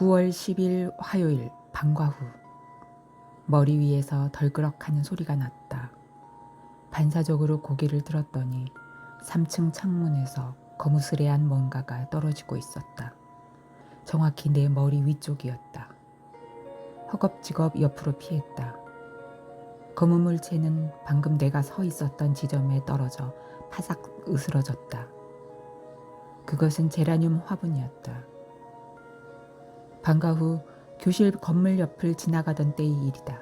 9월 10일 화요일 방과 후 머리 위에서 덜그럭하는 소리가 났다. 반사적으로 고개를 들었더니 3층 창문에서 거무스레한 뭔가가 떨어지고 있었다. 정확히 내 머리 위쪽이었다. 허겁지겁 옆으로 피했다. 검은 물체는 방금 내가 서 있었던 지점에 떨어져 파삭 으스러졌다. 그것은 제라늄 화분이었다. 방과 후 교실 건물 옆을 지나가던 때의 일이다.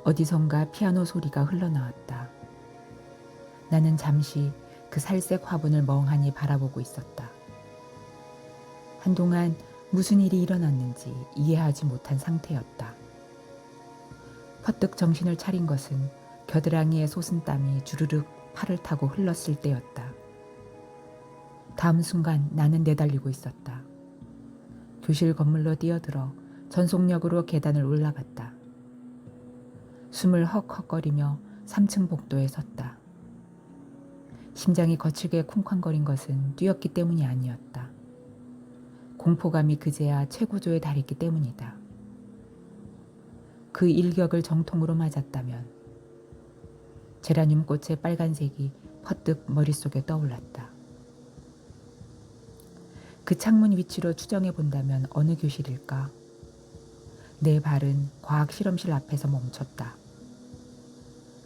어디선가 피아노 소리가 흘러나왔다. 나는 잠시 그 살색 화분을 멍하니 바라보고 있었다. 한동안 무슨 일이 일어났는지 이해하지 못한 상태였다. 퍼뜩 정신을 차린 것은 겨드랑이에 솟은 땀이 주르륵 팔을 타고 흘렀을 때였다. 다음 순간 나는 내달리고 있었다. 교실 건물로 뛰어들어 전속력으로 계단을 올라갔다. 숨을 헉헉거리며 3층 복도에 섰다. 심장이 거칠게 쿵쾅거린 것은 뛰었기 때문이 아니었다. 공포감이 그제야 최고조에 달했기 때문이다. 그 일격을 정통으로 맞았다면 제라늄 꽃의 빨간색이 퍼뜩 머릿속에 떠올랐다. 그 창문 위치로 추정해 본다면 어느 교실일까? 내 발은 과학 실험실 앞에서 멈췄다.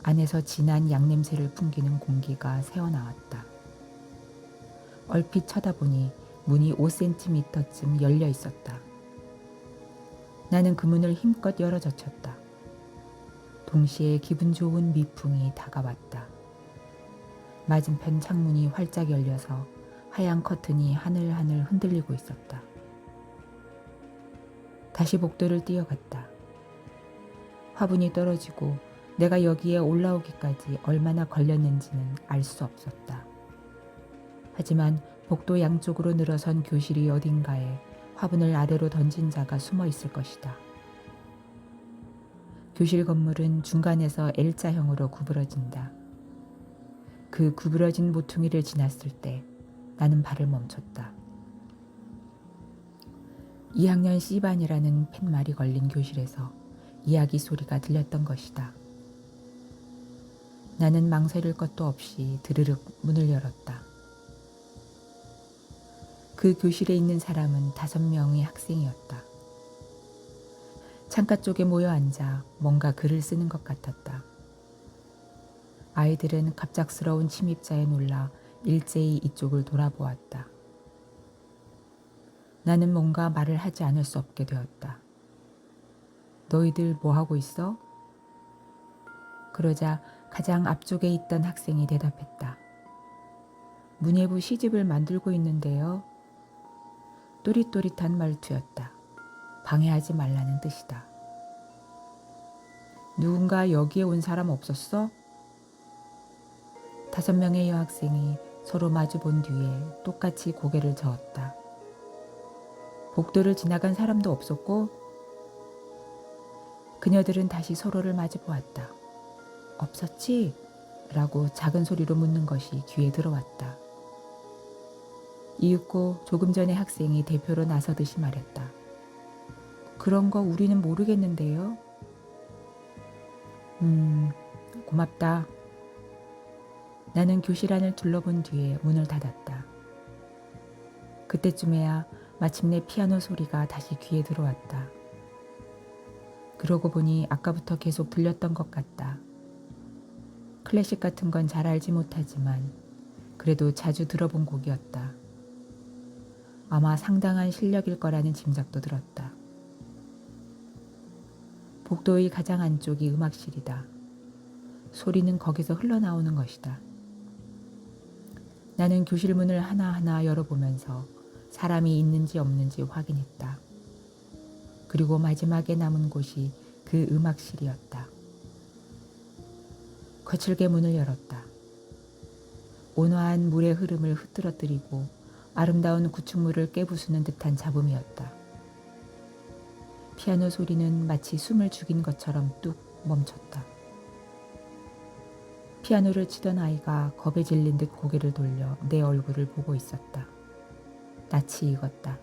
안에서 진한 양냄새를 풍기는 공기가 새어나왔다. 얼핏 쳐다보니 문이 5cm쯤 열려 있었다. 나는 그 문을 힘껏 열어젖혔다. 동시에 기분 좋은 미풍이 다가왔다. 맞은편 창문이 활짝 열려서 하얀 커튼이 하늘하늘 흔들리고 있었다. 다시 복도를 뛰어갔다. 화분이 떨어지고 내가 여기에 올라오기까지 얼마나 걸렸는지는 알 수 없었다. 하지만 복도 양쪽으로 늘어선 교실이 어딘가에 화분을 아래로 던진 자가 숨어 있을 것이다. 교실 건물은 중간에서 L자형으로 구부러진다. 그 구부러진 모퉁이를 지났을 때 나는 발을 멈췄다. 2학년 C반이라는 팻말이 걸린 교실에서 이야기 소리가 들렸던 것이다. 나는 망설일 것도 없이 드르륵 문을 열었다. 그 교실에 있는 사람은 5명의 학생이었다. 창가 쪽에 모여 앉아 뭔가 글을 쓰는 것 같았다. 아이들은 갑작스러운 침입자에 놀라 일제히 이쪽을 돌아보았다. 나는 뭔가 말을 하지 않을 수 없게 되었다. 너희들 뭐 하고 있어? 그러자 가장 앞쪽에 있던 학생이 대답했다. 문예부 시집을 만들고 있는데요. 또릿또릿한 말투였다. 방해하지 말라는 뜻이다. 누군가 여기에 온 사람 없었어? 5명의 여학생이 서로 마주 본 뒤에 똑같이 고개를 저었다. 복도를 지나간 사람도 없었고 그녀들은 다시 서로를 마주 보았다. 없었지? 라고 작은 소리로 묻는 것이 귀에 들어왔다. 이윽고 조금 전에 학생이 대표로 나서듯이 말했다. 그런 거 우리는 모르겠는데요. 고맙다. 나는 교실 안을 둘러본 뒤에 문을 닫았다. 그때쯤에야 마침내 피아노 소리가 다시 귀에 들어왔다. 그러고 보니 아까부터 계속 들렸던 것 같다. 클래식 같은 건 잘 알지 못하지만 그래도 자주 들어본 곡이었다. 아마 상당한 실력일 거라는 짐작도 들었다. 복도의 가장 안쪽이 음악실이다. 소리는 거기서 흘러나오는 것이다. 나는 교실 문을 하나하나 열어보면서 사람이 있는지 없는지 확인했다. 그리고 마지막에 남은 곳이 그 음악실이었다. 거칠게 문을 열었다. 온화한 물의 흐름을 흐트러뜨리고 아름다운 구축물을 깨부수는 듯한 잡음이었다. 피아노 소리는 마치 숨을 죽인 것처럼 뚝 멈췄다. 피아노를 치던 아이가 겁에 질린 듯 고개를 돌려 내 얼굴을 보고 있었다. 낯이 익었다.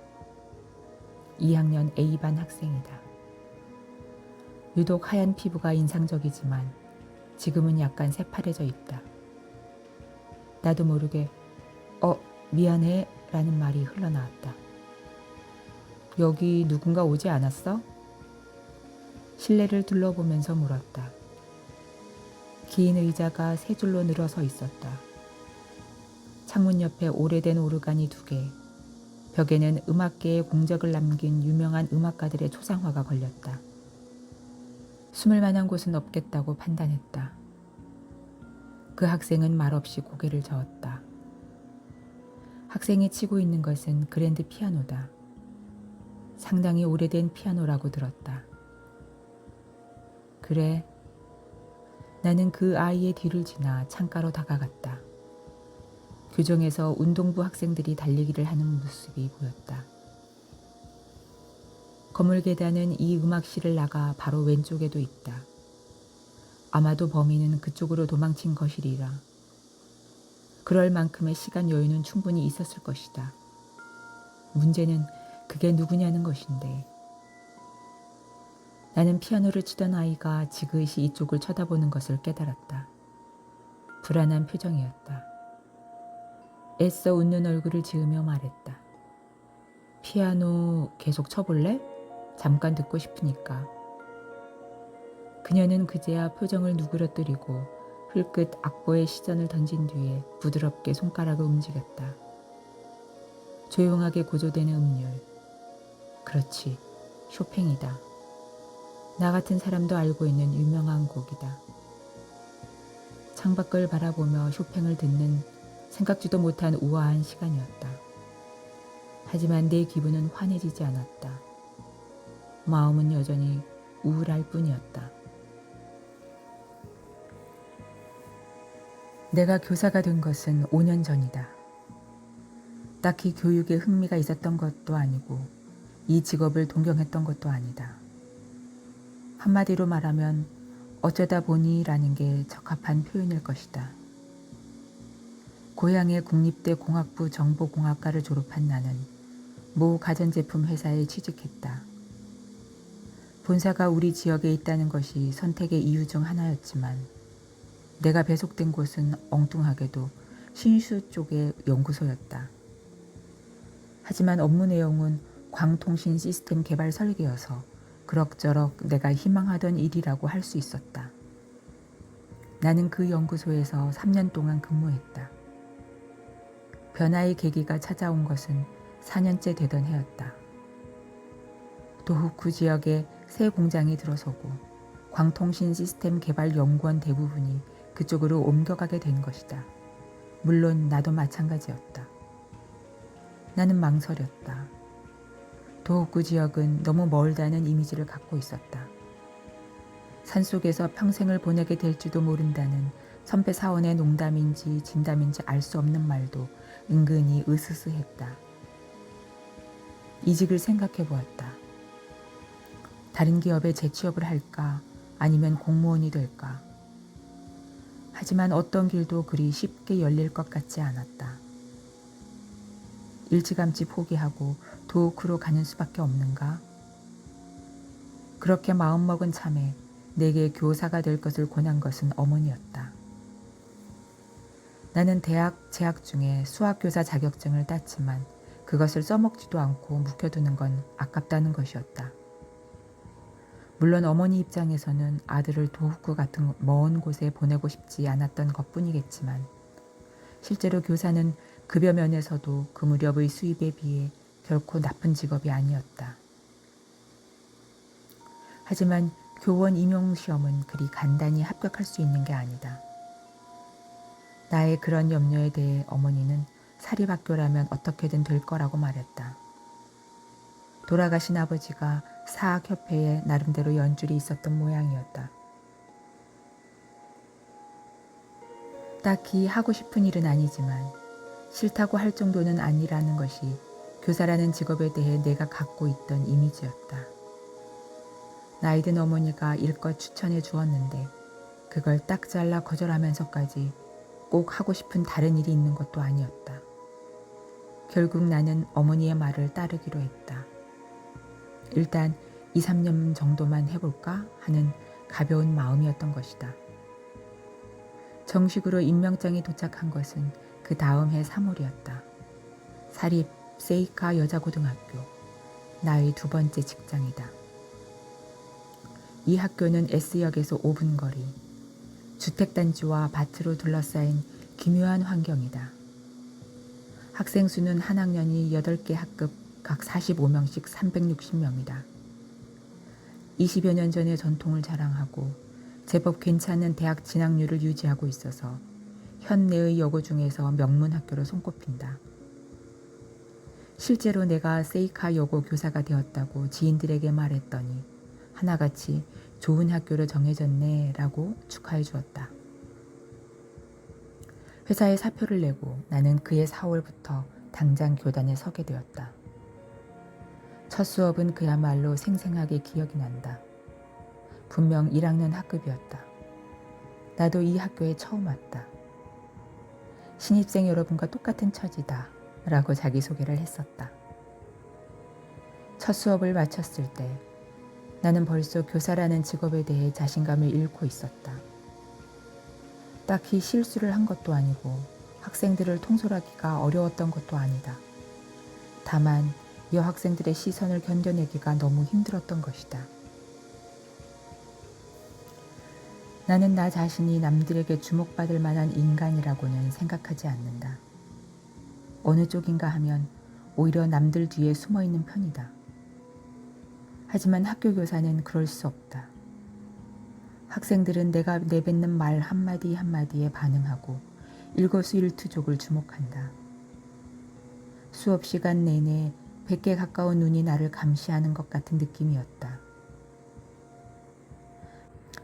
2학년 A반 학생이다. 유독 하얀 피부가 인상적이지만 지금은 약간 새파래져 있다. 나도 모르게 미안해 라는 말이 흘러나왔다. 여기 누군가 오지 않았어? 실내를 둘러보면서 물었다. 긴 의자가 세 줄로 늘어서 있었다. 창문 옆에 오래된 오르간이 2개, 벽에는 음악계의 공적을 남긴 유명한 음악가들의 초상화가 걸렸다. 숨을 만한 곳은 없겠다고 판단했다. 그 학생은 말없이 고개를 저었다. 학생이 치고 있는 것은 그랜드 피아노다. 상당히 오래된 피아노라고 들었다. 그래. 나는 그 아이의 뒤를 지나 창가로 다가갔다. 규정에서 운동부 학생들이 달리기를 하는 모습이 보였다. 건물 계단은 이 음악실을 나가 바로 왼쪽에도 있다. 아마도 범인은 그쪽으로 도망친 것이리라. 그럴 만큼의 시간 여유는 충분히 있었을 것이다. 문제는 그게 누구냐는 것인데. 나는 피아노를 치던 아이가 지그시 이쪽을 쳐다보는 것을 깨달았다. 불안한 표정이었다. 애써 웃는 얼굴을 지으며 말했다. 피아노 계속 쳐볼래? 잠깐 듣고 싶으니까. 그녀는 그제야 표정을 누그러뜨리고 흘끗 악보에 시선을 던진 뒤에 부드럽게 손가락을 움직였다. 조용하게 고조되는 음률. 그렇지, 쇼팽이다. 나 같은 사람도 알고 있는 유명한 곡이다. 창밖을 바라보며 쇼팽을 듣는 생각지도 못한 우아한 시간이었다. 하지만 내 기분은 환해지지 않았다. 마음은 여전히 우울할 뿐이었다. 내가 교사가 된 것은 5년 전이다. 딱히 교육에 흥미가 있었던 것도 아니고 이 직업을 동경했던 것도 아니다. 한마디로 말하면 어쩌다 보니라는 게 적합한 표현일 것이다. 고향의 국립대 공학부 정보공학과를 졸업한 나는 모 가전제품 회사에 취직했다. 본사가 우리 지역에 있다는 것이 선택의 이유 중 하나였지만 내가 배속된 곳은 엉뚱하게도 신슈 쪽의 연구소였다. 하지만 업무 내용은 광통신 시스템 개발 설계여서 그럭저럭 내가 희망하던 일이라고 할 수 있었다. 나는 그 연구소에서 3년 동안 근무했다. 변화의 계기가 찾아온 것은 4년째 되던 해였다. 도호쿠 지역에 새 공장이 들어서고 광통신 시스템 개발 연구원 대부분이 그쪽으로 옮겨가게 된 것이다. 물론 나도 마찬가지였다. 나는 망설였다. 도호쿠 지역은 너무 멀다는 이미지를 갖고 있었다. 산속에서 평생을 보내게 될지도 모른다는 선배 사원의 농담인지 진담인지 알 수 없는 말도 은근히 으스스했다. 이직을 생각해 보았다. 다른 기업에 재취업을 할까 아니면 공무원이 될까. 하지만 어떤 길도 그리 쉽게 열릴 것 같지 않았다. 일찌감치 포기하고 도호쿠로 가는 수밖에 없는가? 그렇게 마음먹은 참에 내게 교사가 될 것을 권한 것은 어머니였다. 나는 대학 재학 중에 수학교사 자격증을 땄지만 그것을 써먹지도 않고 묵혀두는 건 아깝다는 것이었다. 물론 어머니 입장에서는 아들을 도호쿠 같은 먼 곳에 보내고 싶지 않았던 것뿐이겠지만 실제로 교사는 급여 면에서도 그 무렵의 수입에 비해 결코 나쁜 직업이 아니었다. 하지만 교원 임용시험은 그리 간단히 합격할 수 있는 게 아니다. 나의 그런 염려에 대해 어머니는 사립학교라면 어떻게든 될 거라고 말했다. 돌아가신 아버지가 사학협회에 나름대로 연줄이 있었던 모양이었다. 딱히 하고 싶은 일은 아니지만 싫다고 할 정도는 아니라는 것이 교사라는 직업에 대해 내가 갖고 있던 이미지였다. 나이든 어머니가 일껏 추천해 주었는데 그걸 딱 잘라 거절하면서까지 꼭 하고 싶은 다른 일이 있는 것도 아니었다. 결국 나는 어머니의 말을 따르기로 했다. 일단 2, 3년 정도만 해볼까 하는 가벼운 마음이었던 것이다. 정식으로 임명장이 도착한 것은 그 다음 해 3월이었다. 사립 세이카 여자고등학교, 나의 두 번째 직장이다. 이 학교는 S역에서 5분 거리, 주택단지와 밭으로 둘러싸인 기묘한 환경이다. 학생 수는 한 학년이 8개 학급 각 45명씩 360명이다. 20여 년 전의 전통을 자랑하고 제법 괜찮은 대학 진학률을 유지하고 있어서 현내의 여고 중에서 명문 학교로 손꼽힌다. 실제로 내가 세이카 여고 교사가 되었다고 지인들에게 말했더니 하나같이 좋은 학교로 정해졌네 라고 축하해 주었다. 회사에 사표를 내고 나는 그해 4월부터 당장 교단에 서게 되었다. 첫 수업은 그야말로 생생하게 기억이 난다. 분명 1학년 학급이었다. 나도 이 학교에 처음 왔다. 신입생 여러분과 똑같은 처지다 라고 자기소개를 했었다. 첫 수업을 마쳤을 때 나는 벌써 교사라는 직업에 대해 자신감을 잃고 있었다. 딱히 실수를 한 것도 아니고 학생들을 통솔하기가 어려웠던 것도 아니다. 다만 여학생들의 시선을 견뎌내기가 너무 힘들었던 것이다. 나는 나 자신이 남들에게 주목받을 만한 인간이라고는 생각하지 않는다. 어느 쪽인가 하면 오히려 남들 뒤에 숨어있는 편이다. 하지만 학교 교사는 그럴 수 없다. 학생들은 내가 내뱉는 말 한마디 한마디에 반응하고 일거수일투족을 주목한다. 수업 시간 내내 100개 가까운 눈이 나를 감시하는 것 같은 느낌이었다.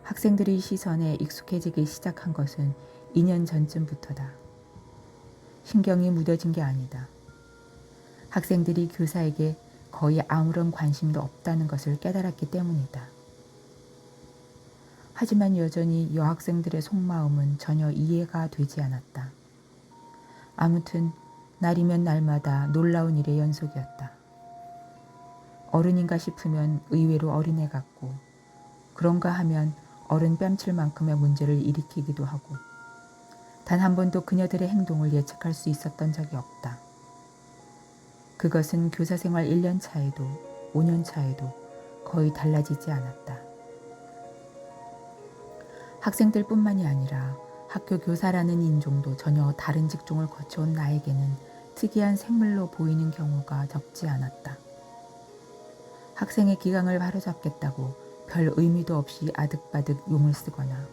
학생들의 시선에 익숙해지기 시작한 것은 2년 전쯤부터다. 신경이 무뎌진 게 아니다. 학생들이 교사에게 거의 아무런 관심도 없다는 것을 깨달았기 때문이다. 하지만 여전히 여학생들의 속마음은 전혀 이해가 되지 않았다. 아무튼 날이면 날마다 놀라운 일의 연속이었다. 어른인가 싶으면 의외로 어린애 같고 그런가 하면 어른 뺨칠 만큼의 문제를 일으키기도 하고 단 한 번도 그녀들의 행동을 예측할 수 있었던 적이 없다. 그것은 교사 생활 1년 차에도 5년 차에도 거의 달라지지 않았다. 학생들뿐만이 아니라 학교 교사라는 인종도 전혀 다른 직종을 거쳐온 나에게는 특이한 생물로 보이는 경우가 적지 않았다. 학생의 기강을 바로잡겠다고 별 의미도 없이 아득바득 용을 쓰거나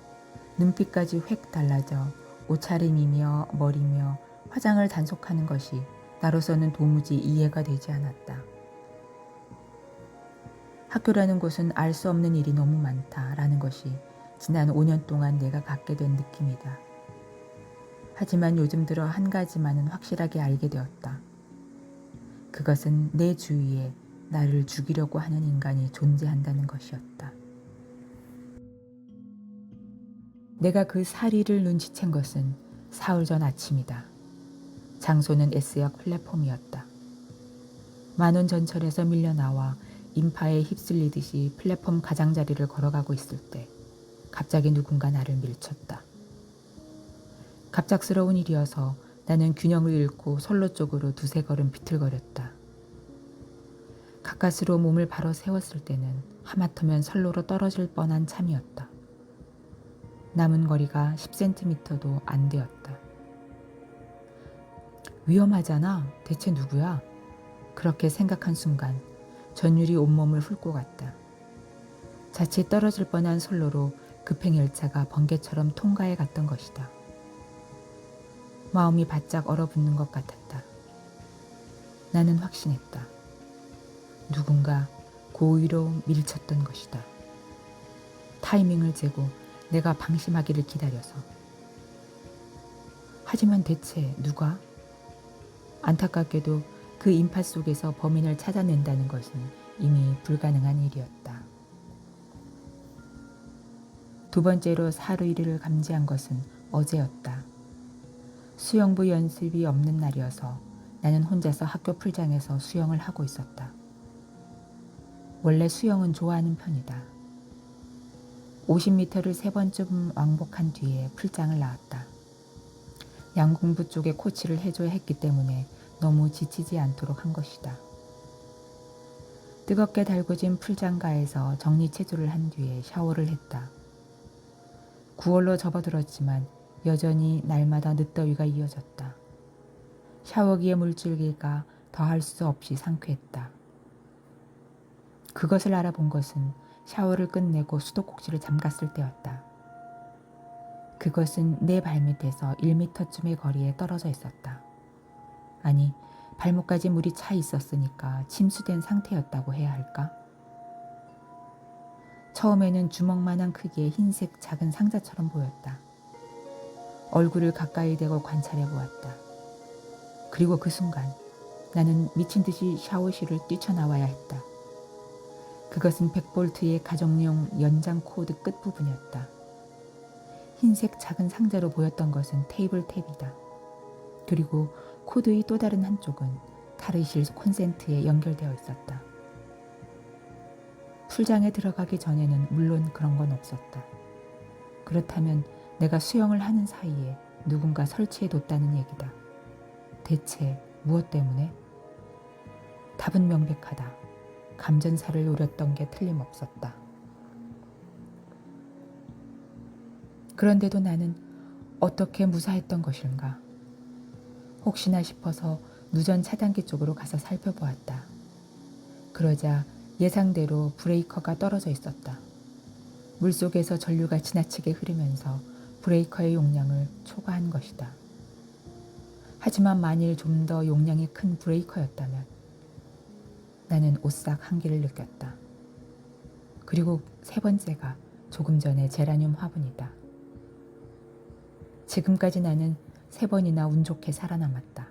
눈빛까지 획 달라져 옷차림이며 머리며 화장을 단속하는 것이 나로서는 도무지 이해가 되지 않았다. 학교라는 곳은 알 수 없는 일이 너무 많다라는 것이 지난 5년 동안 내가 갖게 된 느낌이다. 하지만 요즘 들어 한 가지만은 확실하게 알게 되었다. 그것은 내 주위에 나를 죽이려고 하는 인간이 존재한다는 것이었다. 내가 그 사리를 눈치챈 것은 사흘 전 아침이다. 장소는 S역 플랫폼이었다. 만원 전철에서 밀려 나와 인파에 휩쓸리듯이 플랫폼 가장자리를 걸어가고 있을 때 갑자기 누군가 나를 밀쳤다. 갑작스러운 일이어서 나는 균형을 잃고 선로 쪽으로 두세 걸음 비틀거렸다. 가까스로 몸을 바로 세웠을 때는 하마터면 선로로 떨어질 뻔한 참이었다. 남은 거리가 10cm도 안 되었다. 위험하잖아. 대체 누구야? 그렇게 생각한 순간 전율이 온몸을 훑고 갔다. 자칫 떨어질 뻔한 선로로 급행열차가 번개처럼 통과해 갔던 것이다. 마음이 바짝 얼어붙는 것 같았다. 나는 확신했다. 누군가 고의로 밀쳤던 것이다. 타이밍을 재고 내가 방심하기를 기다려서. 하지만 대체 누가? 안타깝게도 그 인파 속에서 범인을 찾아낸다는 것은 이미 불가능한 일이었다. 두 번째로 사루이를 감지한 것은 어제였다. 수영부 연습이 없는 날이어서 나는 혼자서 학교 풀장에서 수영을 하고 있었다. 원래 수영은 좋아하는 편이다. 50m를 3번쯤 왕복한 뒤에 풀장을 나왔다. 양궁부 쪽에 코치를 해줘야 했기 때문에 너무 지치지 않도록 한 것이다. 뜨겁게 달궈진 풀장가에서 정리체조를 한 뒤에 샤워를 했다. 9월로 접어들었지만 여전히 날마다 늦더위가 이어졌다. 샤워기의 물줄기가 더할 수 없이 상쾌했다. 그것을 알아본 것은 샤워를 끝내고 수도꼭지를 잠갔을 때였다. 그것은 내 발밑에서 1m쯤의 거리에 떨어져 있었다. 아니, 발목까지 물이 차 있었으니까 침수된 상태였다고 해야 할까? 처음에는 주먹만한 크기의 흰색 작은 상자처럼 보였다. 얼굴을 가까이 대고 관찰해 보았다. 그리고 그 순간 나는 미친 듯이 샤워실을 뛰쳐나와야 했다. 그것은 100볼트의 가정용 연장 코드 끝부분이었다. 흰색 작은 상자로 보였던 것은 테이블 탭이다. 그리고 코드의 또 다른 한쪽은 탈의실 콘센트에 연결되어 있었다. 풀장에 들어가기 전에는 물론 그런 건 없었다. 그렇다면 내가 수영을 하는 사이에 누군가 설치해뒀다는 얘기다. 대체 무엇 때문에? 답은 명백하다. 감전사를 노렸던 게 틀림없었다. 그런데도 나는 어떻게 무사했던 것인가? 혹시나 싶어서 누전 차단기 쪽으로 가서 살펴보았다. 그러자 예상대로 브레이커가 떨어져 있었다. 물속에서 전류가 지나치게 흐르면서 브레이커의 용량을 초과한 것이다. 하지만 만일 좀 더 용량이 큰 브레이커였다면 나는 오싹 한기를 느꼈다. 그리고 세 번째가 조금 전에 제라늄 화분이다. 지금까지 나는 3번이나 운 좋게 살아남았다.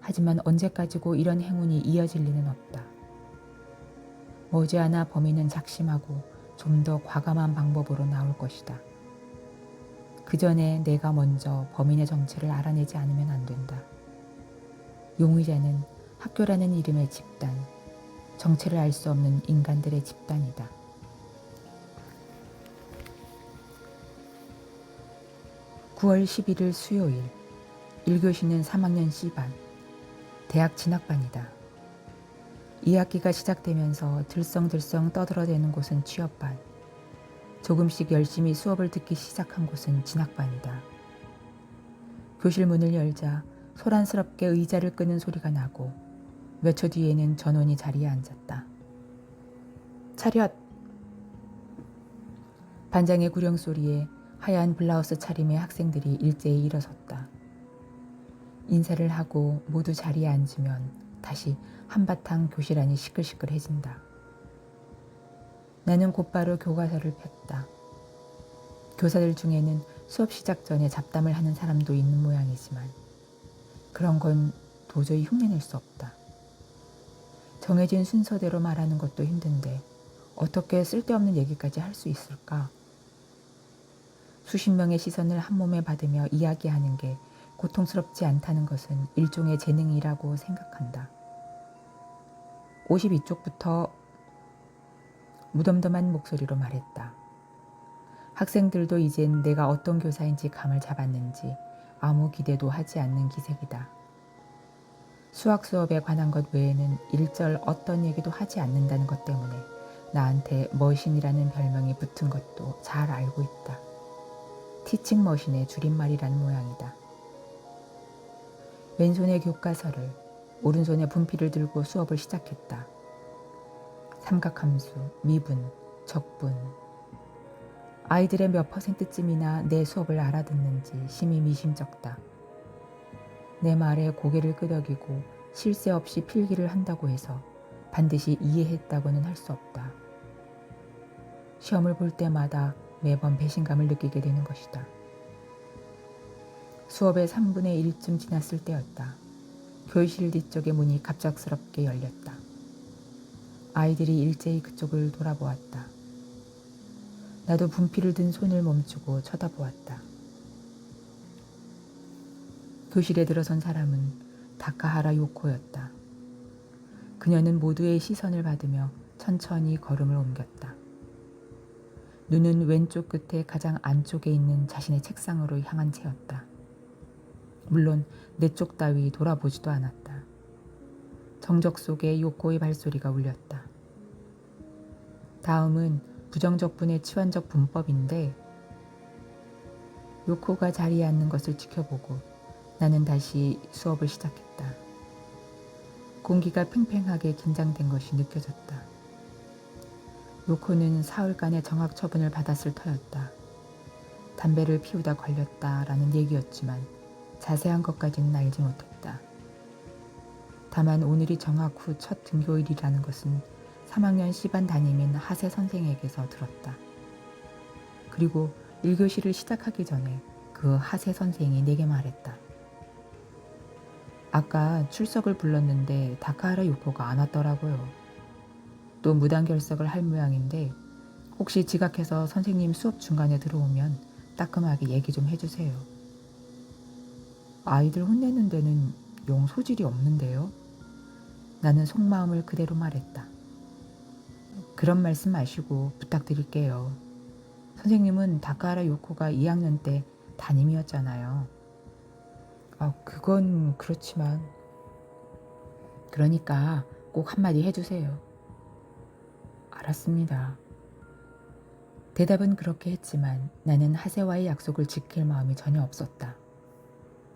하지만 언제까지고 이런 행운이 이어질 리는 없다. 머지않아 범인은 작심하고 좀 더 과감한 방법으로 나올 것이다. 그 전에 내가 먼저 범인의 정체를 알아내지 않으면 안 된다. 용의자는 학교라는 이름의 집단, 정체를 알 수 없는 인간들의 집단이다. (9월 11일) 수요일 1교시는 3학년 C반, 대학 진학반이다. 2학기가 시작되면서 들썽들썽 떠들어대는 곳은 취업반, 조금씩 열심히 수업을 듣기 시작한 곳은 진학반이다. 교실 문을 열자 소란스럽게 의자를 끄는 소리가 나고 몇 초 뒤에는 전원이 자리에 앉았다. 차렷! 반장의 구령소리에 하얀 블라우스 차림의 학생들이 일제히 일어섰다. 인사를 하고 모두 자리에 앉으면 다시 한바탕 교실 안이 시끌시끌해진다. 나는 곧바로 교과서를 폈다. 교사들 중에는 수업 시작 전에 잡담을 하는 사람도 있는 모양이지만 그런 건 도저히 흉내낼 수 없다. 정해진 순서대로 말하는 것도 힘든데 어떻게 쓸데없는 얘기까지 할 수 있을까? 수십 명의 시선을 한 몸에 받으며 이야기하는 게 고통스럽지 않다는 것은 일종의 재능이라고 생각한다. 52쪽부터 무덤덤한 목소리로 말했다. 학생들도 이젠 내가 어떤 교사인지 감을 잡았는지 아무 기대도 하지 않는 기색이다. 수학 수업에 관한 것 외에는 일절 어떤 얘기도 하지 않는다는 것 때문에 나한테 머신이라는 별명이 붙은 것도 잘 알고 있다. 티칭 머신의 줄임말이라는 모양이다. 왼손에 교과서를, 오른손에 분필을 들고 수업을 시작했다. 삼각함수, 미분, 적분. 아이들의 몇 %쯤이나 내 수업을 알아듣는지 심히 미심쩍다. 내 말에 고개를 끄덕이고 쉴 새 없이 필기를 한다고 해서 반드시 이해했다고는 할 수 없다. 시험을 볼 때마다 매번 배신감을 느끼게 되는 것이다. 수업의 3분의 1쯤 지났을 때였다. 교실 뒤쪽의 문이 갑작스럽게 열렸다. 아이들이 일제히 그쪽을 돌아보았다. 나도 분필을 든 손을 멈추고 쳐다보았다. 교실에 들어선 사람은 다카하라 요코였다. 그녀는 모두의 시선을 받으며 천천히 걸음을 옮겼다. 눈은 왼쪽 끝에 가장 안쪽에 있는 자신의 책상으로 향한 채였다. 물론 내 쪽 따위 돌아보지도 않았다. 정적 속에 요코의 발소리가 울렸다. 다음은 부정적분의 치환적 분법인데 요코가 자리에 앉는 것을 지켜보고 나는 다시 수업을 시작했다. 공기가 팽팽하게 긴장된 것이 느껴졌다. 요코는 사흘간의 정학 처분을 받았을 터였다. 담배를 피우다 걸렸다라는 얘기였지만 자세한 것까지는 알지 못했다. 다만 오늘이 정학 후 첫 등교일이라는 것은 3학년 C반 담임인 하세 선생에게서 들었다. 그리고 1교시를 시작하기 전에 그 하세 선생이 내게 말했다. 아까 출석을 불렀는데 다카하라 요코가 안 왔더라고요. 또 무단결석을 할 모양인데 혹시 지각해서 선생님 수업 중간에 들어오면 따끔하게 얘기 좀 해주세요. 아이들 혼내는 데는 영 소질이 없는데요. 나는 속마음을 그대로 말했다. 그런 말씀 마시고 부탁드릴게요. 선생님은 다카하라 요코가 2학년 때 담임이었잖아요. 그건 그렇지만. 그러니까 꼭 한마디 해주세요. 알았습니다. 대답은 그렇게 했지만 나는 하세와의 약속을 지킬 마음이 전혀 없었다.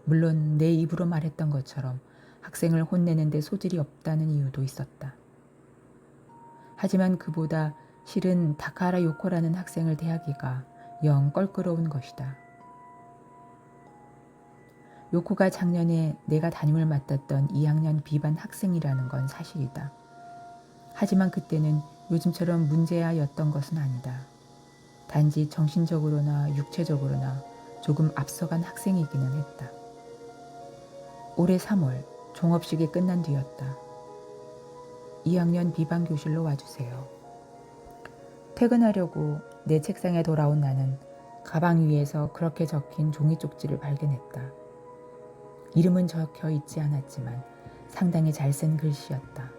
물론 내 입으로 말했던 것처럼 학생을 혼내는 데 소질이 없다는 이유도 있었다. 하지만 그보다 실은 다카하라 요코라는 학생을 대하기가 영 껄끄러운 것이다. 요코가 작년에 내가 담임을 맡았던 2학년 B반 학생이라는 건 사실이다. 하지만 그때는 요즘처럼 문제아였던 것은 아니다. 단지 정신적으로나 육체적으로나 조금 앞서간 학생이기는 했다. 올해 3월 종업식이 끝난 뒤였다. 2학년 B반 교실로 와주세요. 퇴근하려고 내 책상에 돌아온 나는 가방 위에서 그렇게 적힌 종이 쪽지를 발견했다. 이름은 적혀 있지 않았지만 상당히 잘 쓴 글씨였다.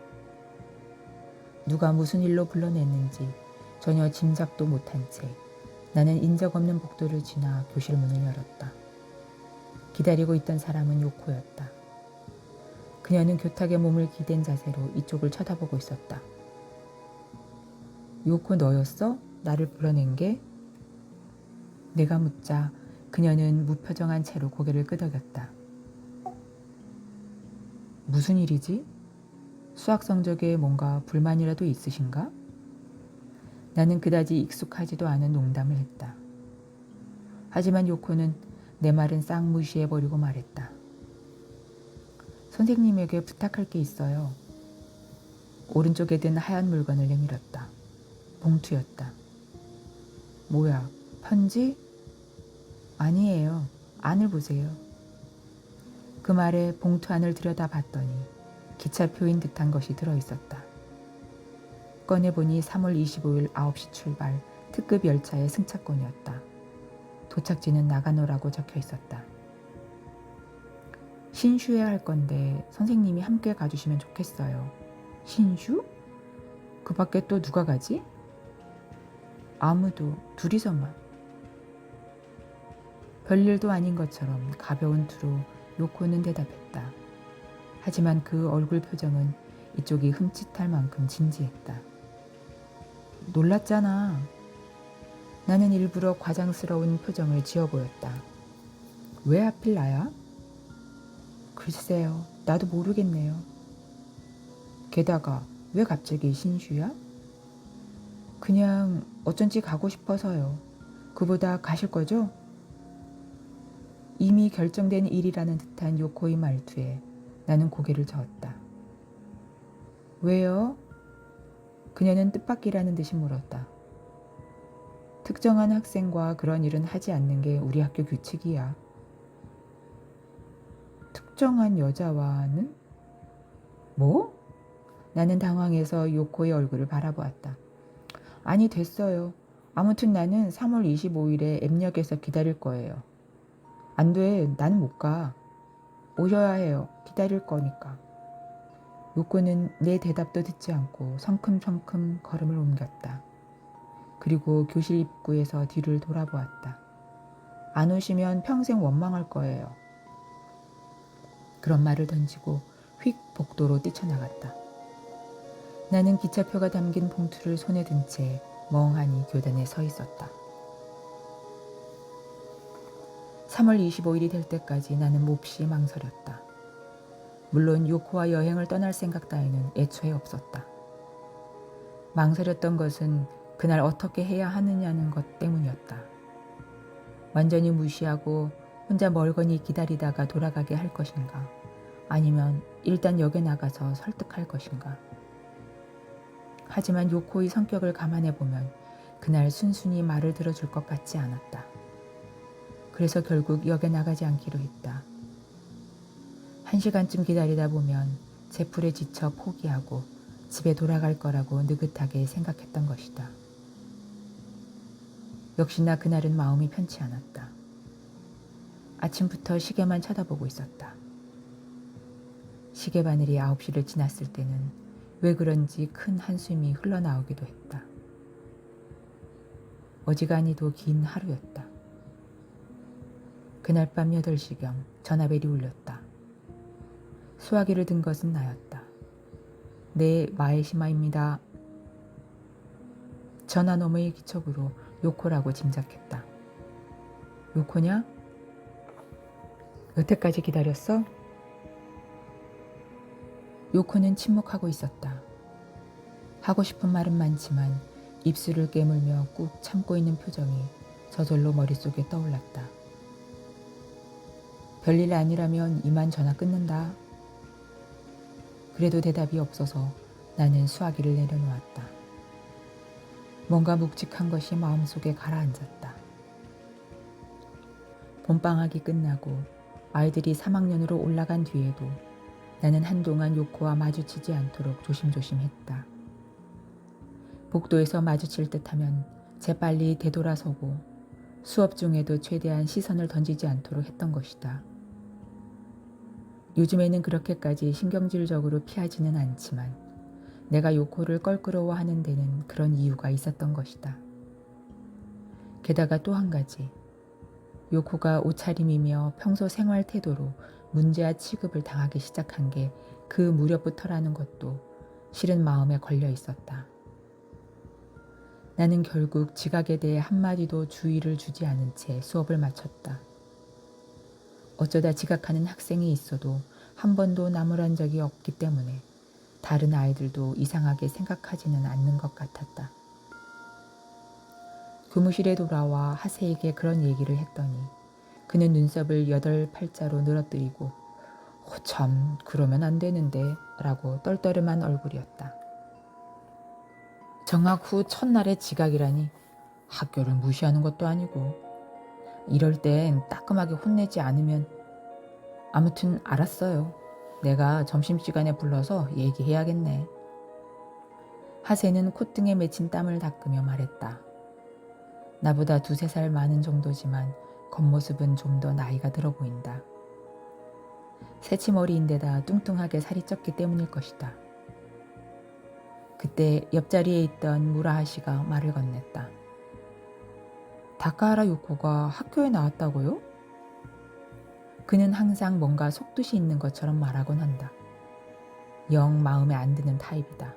누가 무슨 일로 불러냈는지 전혀 짐작도 못한 채 나는 인적 없는 복도를 지나 교실 문을 열었다. 기다리고 있던 사람은 요코였다. 그녀는 교탁에 몸을 기댄 자세로 이쪽을 쳐다보고 있었다. 요코 너였어? 나를 불러낸 게? 내가 묻자 그녀는 무표정한 채로 고개를 끄덕였다. 무슨 일이지? 수학 성적에 뭔가 불만이라도 있으신가? 나는 그다지 익숙하지도 않은 농담을 했다. 하지만 요코는 내 말은 싹 무시해버리고 말했다. 선생님에게 부탁할 게 있어요. 오른쪽에 든 하얀 물건을 내밀었다. 봉투였다. 뭐야, 편지? 아니에요. 안을 보세요. 그 말에 봉투 안을 들여다봤더니 기차표인 듯한 것이 들어있었다. 꺼내보니 3월 25일 9시 출발 특급 열차의 승차권이었다. 도착지는 나가노라고 적혀 있었다. 신슈에 할 건데 선생님이 함께 가주시면 좋겠어요. 신슈? 그 밖에 또 누가 가지? 아무도, 둘이서만. 별일도 아닌 것처럼 가벼운 투로 요코는 대답했다. 하지만 그 얼굴 표정은 이쪽이 흠칫할 만큼 진지했다. 놀랐잖아. 나는 일부러 과장스러운 표정을 지어 보였다. 왜 하필 나야? 글쎄요, 나도 모르겠네요. 게다가 왜 갑자기 신슈야? 그냥 어쩐지 가고 싶어서요. 그보다 가실 거죠? 이미 결정된 일이라는 듯한 요코의 말투에 나는 고개를 저었다. 왜요? 그녀는 뜻밖이라는 듯이 물었다. 특정한 학생과 그런 일은 하지 않는 게 우리 학교 규칙이야. 특정한 여자와는? 뭐? 나는 당황해서 요코의 얼굴을 바라보았다. 아니 됐어요. 아무튼 나는 3월 25일에 앱역에서 기다릴 거예요. 안 돼. 나는 못 가. 오셔야 해요. 기다릴 거니까. 요코는 내 대답도 듣지 않고 성큼성큼 걸음을 옮겼다. 그리고 교실 입구에서 뒤를 돌아보았다. 안 오시면 평생 원망할 거예요. 그런 말을 던지고 휙 복도로 뛰쳐나갔다. 나는 기차표가 담긴 봉투를 손에 든 채 멍하니 교단에 서 있었다. 3월 25일이 될 때까지 나는 몹시 망설였다. 물론 요코와 여행을 떠날 생각 따위는 애초에 없었다. 망설였던 것은 그날 어떻게 해야 하느냐는 것 때문이었다. 완전히 무시하고 혼자 멀거니 기다리다가 돌아가게 할 것인가, 아니면 일단 역에 나가서 설득할 것인가. 하지만 요코의 성격을 감안해 보면 그날 순순히 말을 들어줄 것 같지 않았다. 그래서 결국 역에 나가지 않기로 했다. 1시간쯤 기다리다 보면 제풀에 지쳐 포기하고 집에 돌아갈 거라고 느긋하게 생각했던 것이다. 역시나 그날은 마음이 편치 않았다. 아침부터 시계만 쳐다보고 있었다. 시계 바늘이 9시를 지났을 때는 왜 그런지 큰 한숨이 흘러나오기도 했다. 어지간히도 긴 하루였다. 그날 밤 8시경 전화벨이 울렸다. 수화기를 든 것은 나였다. 네, 마에시마입니다. 전화 너머의 기척으로 요코라고 짐작했다. 요코냐? 여태까지 기다렸어? 요코는 침묵하고 있었다. 하고 싶은 말은 많지만 입술을 깨물며 꾹 참고 있는 표정이 저절로 머릿속에 떠올랐다. 별일 아니라면 이만 전화 끊는다. 그래도 대답이 없어서 나는 수화기를 내려놓았다. 뭔가 묵직한 것이 마음속에 가라앉았다. 봄방학이 끝나고 아이들이 3학년으로 올라간 뒤에도 나는 한동안 요코와 마주치지 않도록 조심조심했다. 복도에서 마주칠 듯하면 재빨리 되돌아서고 수업 중에도 최대한 시선을 던지지 않도록 했던 것이다. 요즘에는 그렇게까지 신경질적으로 피하지는 않지만 내가 요코를 껄끄러워하는 데는 그런 이유가 있었던 것이다. 게다가 또 한 가지, 요코가 옷차림이며 평소 생활 태도로 문제아 취급을 당하기 시작한 게 그 무렵부터라는 것도 실은 마음에 걸려 있었다. 나는 결국 지각에 대해 한마디도 주의를 주지 않은 채 수업을 마쳤다. 어쩌다 지각하는 학생이 있어도 한 번도 나무란 적이 없기 때문에 다른 아이들도 이상하게 생각하지는 않는 것 같았다. 교무실에 돌아와 하세에게 그런 얘기를 했더니 그는 눈썹을 8팔자로 늘어뜨리고 참 그러면 안 되는데 라고 떨떠름한 얼굴이었다. 정학 후 첫날에 지각이라니 학교를 무시하는 것도 아니고 이럴 땐 따끔하게 혼내지 않으면 아무튼 알았어요. 내가 점심시간에 불러서 얘기해야겠네. 하세는 콧등에 맺힌 땀을 닦으며 말했다. 나보다 2-3살 많은 정도지만 겉모습은 좀 더 나이가 들어 보인다. 새치머리인데다 뚱뚱하게 살이 쪘기 때문일 것이다. 그때 옆자리에 있던 무라하 씨가 말을 건넸다. 다카하라 요코가 학교에 나왔다고요? 그는 항상 뭔가 속뜻이 있는 것처럼 말하곤 한다. 영 마음에 안 드는 타입이다.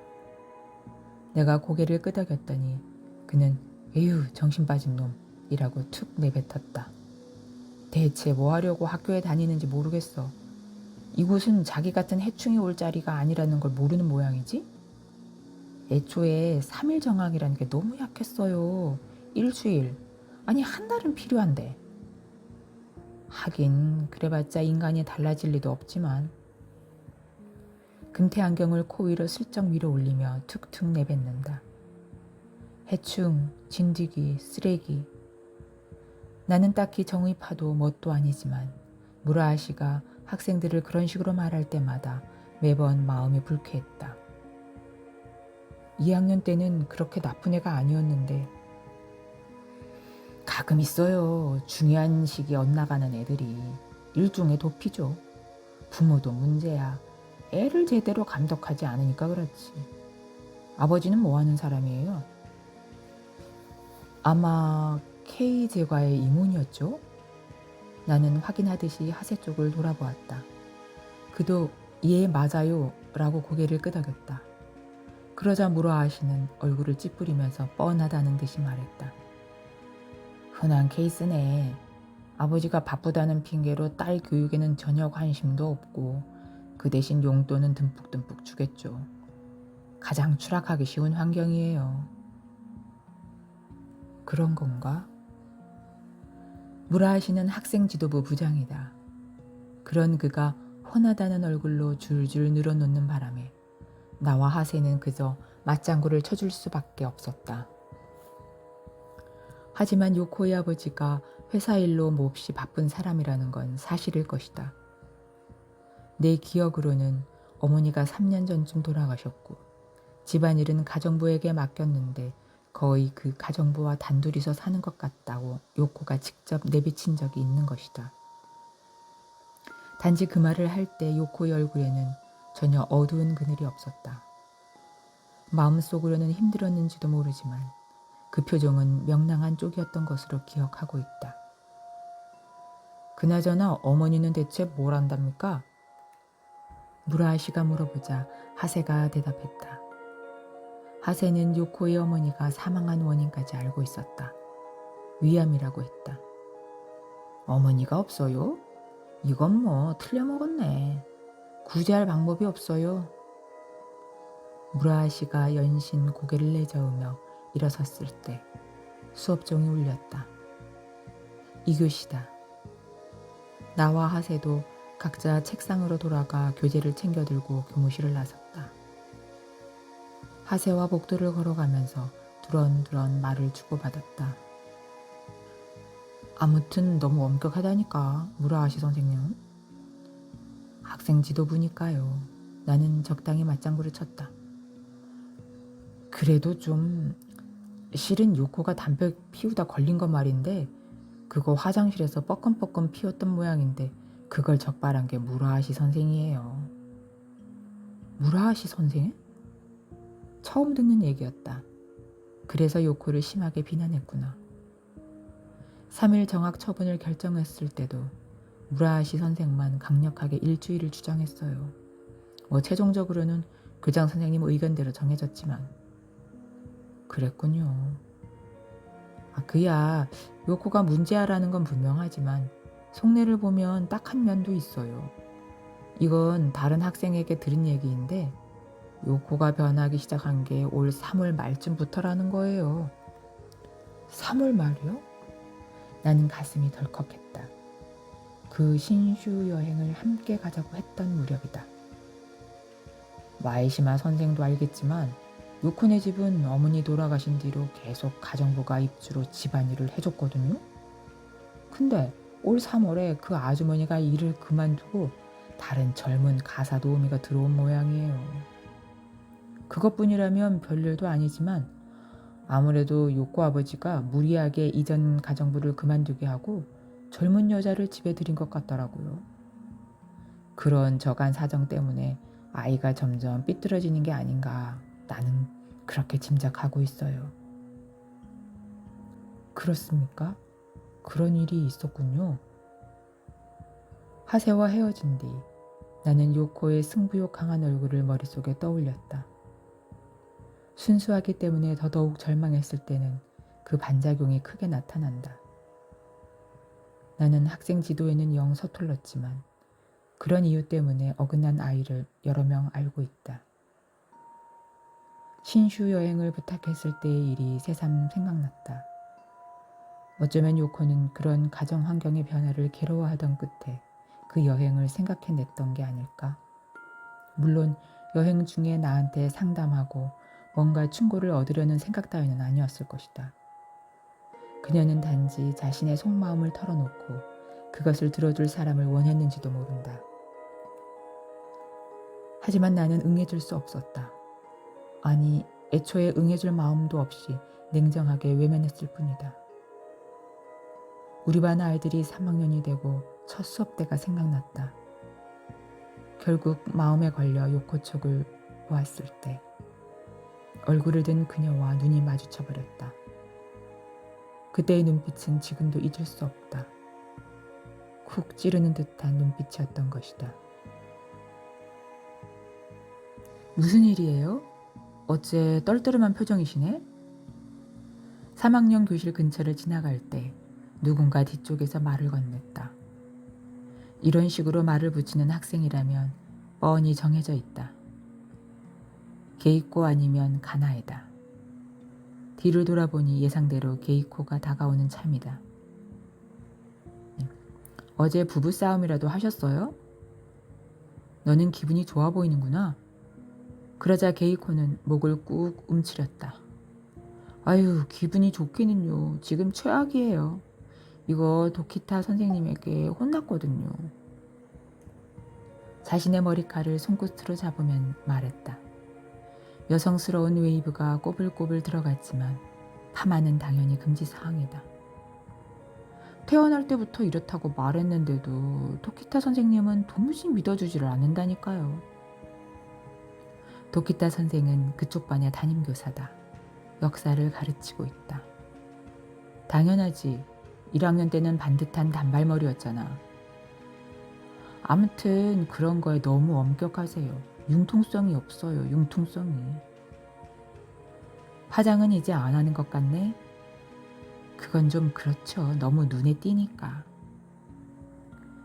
내가 고개를 끄덕였더니 그는 에휴 정신 빠진 놈이라고 툭 내뱉었다. 대체 뭐 하려고 학교에 다니는지 모르겠어. 이곳은 자기 같은 해충이 올 자리가 아니라는 걸 모르는 모양이지? 애초에 3일 정학이라는 게 너무 약했어요. 일주일, 아니 한 달은 필요한데. 하긴 그래봤자 인간이 달라질 리도 없지만. 금태 안경을 코 위로 슬쩍 밀어 올리며 툭툭 내뱉는다. 해충, 진드기, 쓰레기. 나는 딱히 정의파도 뭣도 아니지만 무라하 씨가 학생들을 그런 식으로 말할 때마다 매번 마음이 불쾌했다. 2학년 때는 그렇게 나쁜 애가 아니었는데 가끔 있어요. 중요한 시기에 엇나가는 애들이. 일종의 도피죠. 부모도 문제야. 애를 제대로 감독하지 않으니까 그렇지. 아버지는 뭐 하는 사람이에요? 아마 K 제과의 임원이었죠? 나는 확인하듯이 하세 쪽을 돌아보았다. 그도 예 맞아요 라고 고개를 끄덕였다. 그러자 무라하 씨는 얼굴을 찌푸리면서 뻔하다는 듯이 말했다. 흔한 케이스네. 아버지가 바쁘다는 핑계로 딸 교육에는 전혀 관심도 없고 그 대신 용돈은 듬뿍듬뿍 주겠죠. 가장 추락하기 쉬운 환경이에요. 그런 건가? 무라하 씨는 학생 지도부 부장이다. 그런 그가 훤하다는 얼굴로 줄줄 늘어놓는 바람에 나와 하세는 그저 맞장구를 쳐줄 수밖에 없었다. 하지만 요코의 아버지가 회사 일로 몹시 바쁜 사람이라는 건 사실일 것이다. 내 기억으로는 어머니가 3년 전쯤 돌아가셨고 집안일은 가정부에게 맡겼는데 거의 그 가정부와 단둘이서 사는 것 같다고 요코가 직접 내비친 적이 있는 것이다. 단지 그 말을 할 때 요코의 얼굴에는 전혀 어두운 그늘이 없었다. 마음속으로는 힘들었는지도 모르지만 그 표정은 명랑한 쪽이었던 것으로 기억하고 있다. 그나저나 어머니는 대체 뭘 한답니까? 무라하 씨가 물어보자 하세가 대답했다. 하세는 요코의 어머니가 사망한 원인까지 알고 있었다. 위암이라고 했다. 어머니가 없어요? 이건 뭐 틀려먹었네. 구제할 방법이 없어요. 무라하 씨가 연신 고개를 내저으며 일어섰을 때 수업종이 울렸다. 2교시다. 나와 하세도 각자 책상으로 돌아가 교재를 챙겨들고 교무실을 나섰다. 하세와 복도를 걸어가면서 두런두런 말을 주고받았다. 아무튼 너무 엄격하다니까 무라하 씨 선생님. 학생 지도부니까요. 나는 적당히 맞장구를 쳤다. 그래도 좀 실은 요코가 담배 피우다 걸린 거 말인데 그거 화장실에서 뻐끔뻐끔 피웠던 모양인데 그걸 적발한 게 무라하 씨 선생이에요. 무라하 씨 선생? 처음 듣는 얘기였다. 그래서 요코를 심하게 비난했구나. 3일 정학 처분을 결정했을 때도 무라하 씨 선생만 강력하게 일주일을 주장했어요. 뭐 최종적으로는 교장 선생님 의견대로 정해졌지만. 그랬군요. 그야 요코가 문제아라는 건 분명하지만 속내를 보면 딱한 면도 있어요. 이건 다른 학생에게 들은 얘기인데 요코가 변하기 시작한 게 올 3월 말쯤부터라는 거예요. 3월 말이요? 나는 가슴이 덜컥했다. 그 신슈 여행을 함께 가자고 했던 무렵이다. 마에시마 선생도 알겠지만 요코네 집은 어머니 돌아가신 뒤로 계속 가정부가 입주로 집안일을 해줬거든요. 근데 올 3월에 그 아주머니가 일을 그만두고 다른 젊은 가사 도우미가 들어온 모양이에요. 그것뿐이라면 별일도 아니지만 아무래도 요코 아버지가 무리하게 이전 가정부를 그만두게 하고 젊은 여자를 집에 들인 것 같더라고요. 그런 저간 사정 때문에 아이가 점점 삐뚤어지는 게 아닌가 나는 그렇게 짐작하고 있어요. 그렇습니까? 그런 일이 있었군요. 하세와 헤어진 뒤 나는 요코의 승부욕 강한 얼굴을 머릿속에 떠올렸다. 순수하기 때문에 더더욱 절망했을 때는 그 반작용이 크게 나타난다. 나는 학생 지도에는 영 서툴렀지만 그런 이유 때문에 어긋난 아이를 여러 명 알고 있다. 신슈 여행을 부탁했을 때의 일이 새삼 생각났다. 어쩌면 요코는 그런 가정 환경의 변화를 괴로워하던 끝에 그 여행을 생각해냈던 게 아닐까? 물론 여행 중에 나한테 상담하고 뭔가 충고를 얻으려는 생각 따위는 아니었을 것이다. 그녀는 단지 자신의 속마음을 털어놓고 그것을 들어줄 사람을 원했는지도 모른다. 하지만 나는 응해줄 수 없었다. 아니, 애초에 응해줄 마음도 없이 냉정하게 외면했을 뿐이다. 우리 반 아이들이 3학년이 되고 첫 수업 때가 생각났다. 결국 마음에 걸려 요코 쪽을 보았을 때 얼굴을 든 그녀와 눈이 마주쳐버렸다. 그때의 눈빛은 지금도 잊을 수 없다. 쿡 찌르는 듯한 눈빛이었던 것이다. 무슨 일이에요? 어째 떨떠름한 표정이시네? 3학년 교실 근처를 지나갈 때 누군가 뒤쪽에서 말을 건넸다. 이런 식으로 말을 붙이는 학생이라면 뻔히 정해져 있다. 게이코 아니면 가나에다. 뒤를 돌아보니 예상대로 게이코가 다가오는 참이다. 어제 부부싸움이라도 하셨어요? 너는 기분이 좋아 보이는구나. 그러자 게이코는 목을 꾹 움츠렸다. 아유, 기분이 좋기는요. 지금 최악이에요. 이거 도키타 선생님에게 혼났거든요. 자신의 머리칼을 손끝으로 잡으면 말했다. 여성스러운 웨이브가 꼬불꼬불 들어갔지만 파마는 당연히 금지사항이다. 태어날 때부터 이렇다고 말했는데도 도키타 선생님은 도무지 믿어주지를 않는다니까요. 도키타 선생은 그쪽 반의 담임교사다. 역사를 가르치고 있다. 당연하지. 1학년 때는 반듯한 단발머리였잖아. 아무튼 그런 거에 너무 엄격하세요. 융통성이 없어요. 융통성이. 화장은 이제 안 하는 것 같네? 그건 좀 그렇죠. 너무 눈에 띄니까.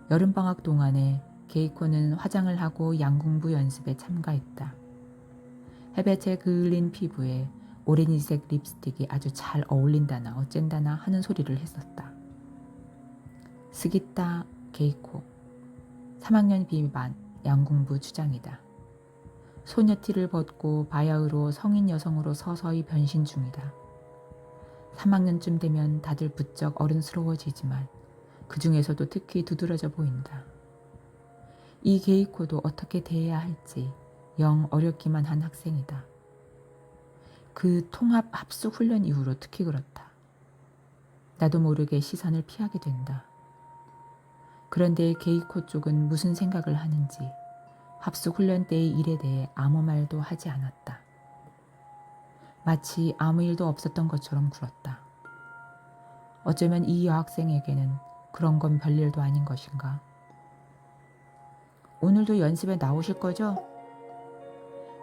여름방학 동안에 게이코는 화장을 하고 양궁부 연습에 참가했다. 햇볕에 그을린 피부에 오렌지색 립스틱이 아주 잘 어울린다나 어쩐다나 하는 소리를 했었다. 스기타 게이코 3학년 B반 양궁부 주장이다. 소녀티를 벗고 바야흐로 성인 여성으로 서서히 변신 중이다. 3학년쯤 되면 다들 부쩍 어른스러워지지만 그 중에서도 특히 두드러져 보인다. 이 게이코도 어떻게 대해야 할지 영 어렵기만 한 학생이다. 그 통합 합숙 훈련 이후로 특히 그렇다. 나도 모르게 시선을 피하게 된다. 그런데 게이코 쪽은 무슨 생각을 하는지 합숙 훈련 때의 일에 대해 아무 말도 하지 않았다. 마치 아무 일도 없었던 것처럼 굴었다. 어쩌면 이 여학생에게는 그런 건 별일도 아닌 것인가. 오늘도 연습에 나오실 거죠?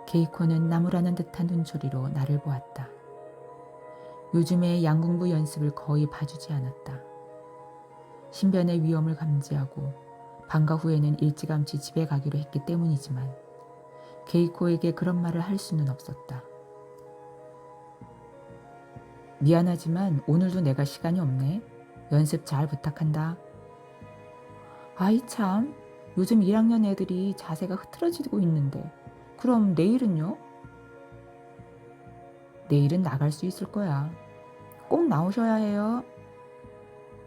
게이코는 나무라는 듯한 눈초리로 나를 보았다. 요즘에 양궁부 연습을 거의 봐주지 않았다. 신변의 위험을 감지하고 방과 후에는 일찌감치 집에 가기로 했기 때문이지만 게이코에게 그런 말을 할 수는 없었다. 미안하지만 오늘도 내가 시간이 없네. 연습 잘 부탁한다. 아이 참, 요즘 1학년 애들이 자세가 흐트러지고 있는데 그럼 내일은요? 내일은 나갈 수 있을 거야. 꼭 나오셔야 해요.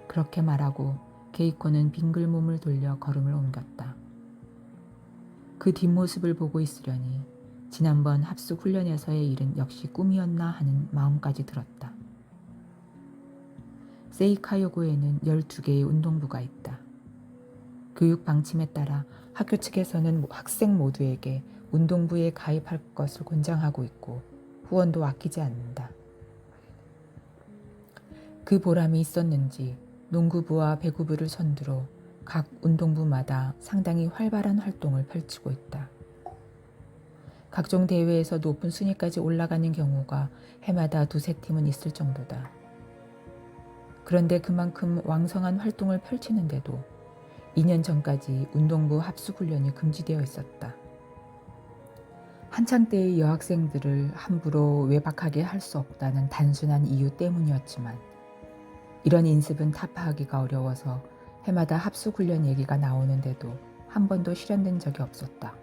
그렇게 말하고 게이코는 빙글 몸을 돌려 걸음을 옮겼다. 그 뒷모습을 보고 있으려니 지난번 합숙 훈련에서의 일은 역시 꿈이었나 하는 마음까지 들었다. 세이카요고에는 12개의 운동부가 있다. 교육 방침에 따라 학교 측에서는 학생 모두에게 운동부에 가입할 것을 권장하고 있고 후원도 아끼지 않는다. 그 보람이 있었는지 농구부와 배구부를 선두로 각 운동부마다 상당히 활발한 활동을 펼치고 있다. 각종 대회에서 높은 순위까지 올라가는 경우가 해마다 두세 팀은 있을 정도다. 그런데 그만큼 왕성한 활동을 펼치는데도 2년 전까지 운동부 합숙훈련이 금지되어 있었다. 한창 때의 여학생들을 함부로 외박하게 할 수 없다는 단순한 이유 때문이었지만 이런 인습은 타파하기가 어려워서 해마다 합숙훈련 얘기가 나오는데도 한 번도 실현된 적이 없었다.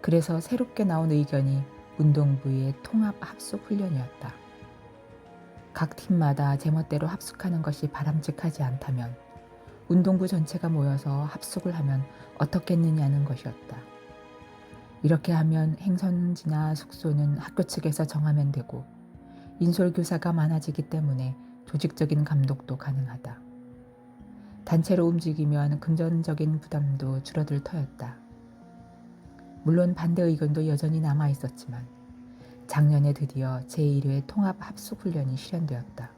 그래서 새롭게 나온 의견이 운동부의 통합 합숙훈련이었다. 각 팀마다 제멋대로 합숙하는 것이 바람직하지 않다면 운동부 전체가 모여서 합숙을 하면 어떻겠느냐는 것이었다. 이렇게 하면 행선지나 숙소는 학교 측에서 정하면 되고 인솔교사가 많아지기 때문에 조직적인 감독도 가능하다. 단체로 움직이면 금전적인 부담도 줄어들 터였다. 물론 반대 의견도 여전히 남아 있었지만 작년에 드디어 제1회 통합 합숙 훈련이 실현되었다.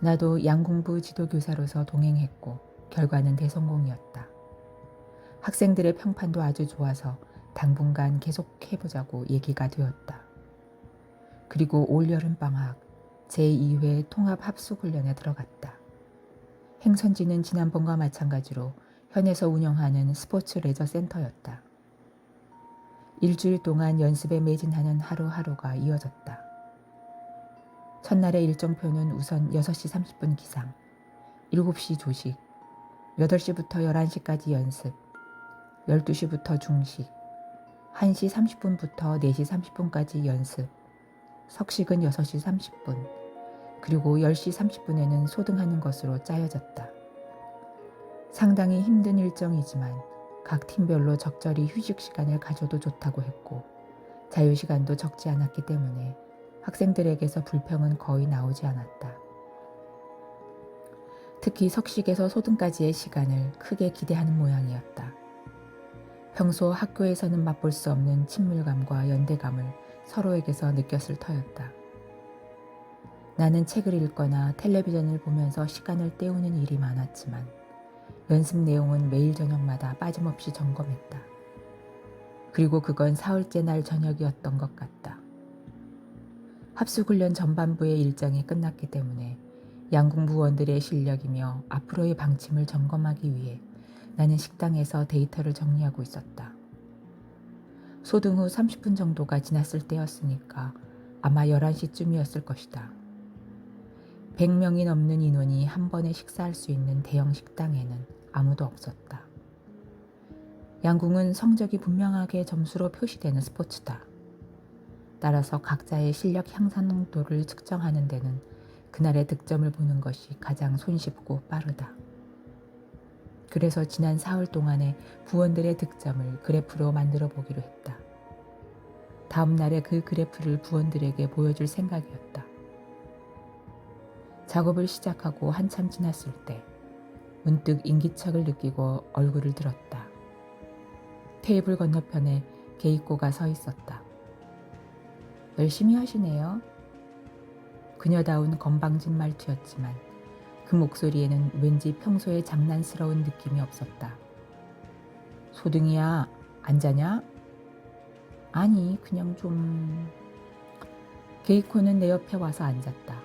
나도 양공부 지도교사로서 동행했고 결과는 대성공이었다. 학생들의 평판도 아주 좋아서 당분간 계속해보자고 얘기가 되었다. 그리고 올 여름방학 제2회 통합 합숙 훈련에 들어갔다. 행선지는 지난번과 마찬가지로 현에서 운영하는 스포츠 레저 센터였다. 일주일 동안 연습에 매진하는 하루하루가 이어졌다. 첫날의 일정표는 우선 6시 30분 기상, 7시 조식, 8시부터 11시까지 연습, 12시부터 중식, 1시 30분부터 4시 30분까지 연습, 석식은 6시 30분, 그리고 10시 30분에는 소등하는 것으로 짜여졌다. 상당히 힘든 일정이지만 각 팀별로 적절히 휴식 시간을 가져도 좋다고 했고 자유시간도 적지 않았기 때문에 학생들에게서 불평은 거의 나오지 않았다. 특히 석식에서 소등까지의 시간을 크게 기대하는 모양이었다. 평소 학교에서는 맛볼 수 없는 친밀감과 연대감을 서로에게서 느꼈을 터였다. 나는 책을 읽거나 텔레비전을 보면서 시간을 때우는 일이 많았지만 연습 내용은 매일 저녁마다 빠짐없이 점검했다. 그리고 그건 사흘째 날 저녁이었던 것 같다. 합숙훈련 전반부의 일정이 끝났기 때문에 양궁부원들의 실력이며 앞으로의 방침을 점검하기 위해 나는 식당에서 데이터를 정리하고 있었다. 소등 후 30분 정도가 지났을 때였으니까 아마 11시쯤이었을 것이다. 100명이 넘는 인원이 한 번에 식사할 수 있는 대형 식당에는 아무도 없었다. 양궁은 성적이 분명하게 점수로 표시되는 스포츠다. 따라서 각자의 실력 향상도를 측정하는 데는 그날의 득점을 보는 것이 가장 손쉽고 빠르다. 그래서 지난 사흘 동안의 부원들의 득점을 그래프로 만들어 보기로 했다. 다음 날에 그 그래프를 부원들에게 보여줄 생각이었다. 작업을 시작하고 한참 지났을 때 문득 인기척을 느끼고 얼굴을 들었다. 테이블 건너편에 게이코가 서 있었다. 열심히 하시네요. 그녀다운 건방진 말투였지만 그 목소리에는 왠지 평소에 장난스러운 느낌이 없었다. 소등이야, 안 자냐? 아니, 그냥 좀... 게이코는 내 옆에 와서 앉았다.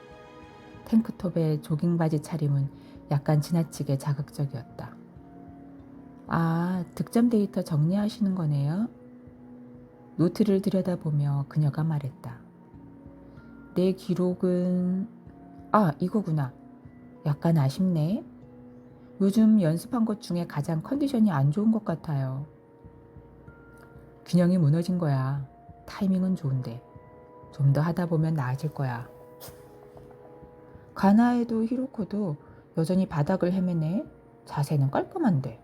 탱크톱에 조깅바지 차림은 약간 지나치게 자극적이었다. 아, 득점 데이터 정리하시는 거네요? 노트를 들여다보며 그녀가 말했다. 내 기록은... 아, 이거구나. 약간 아쉽네. 요즘 연습한 것 중에 가장 컨디션이 안 좋은 것 같아요. 균형이 무너진 거야. 타이밍은 좋은데 좀 더 하다 보면 나아질 거야. 가나에도 히로코도 여전히 바닥을 헤매네. 자세는 깔끔한데.